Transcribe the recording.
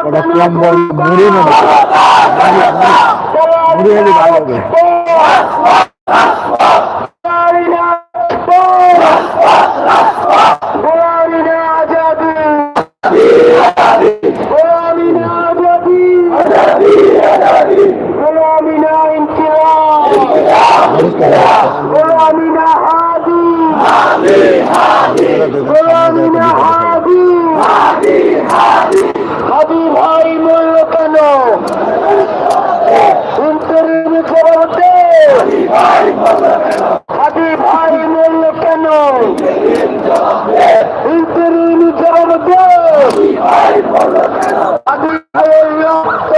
ওটা কম্বল মুড়ি মনে মুড়ি হলে ভালো হবে। হাদি ভাই মূল্য কেন হাদি ভাই মূল্য কেন জবাব দে হাদি ভাইয়ের রক্ত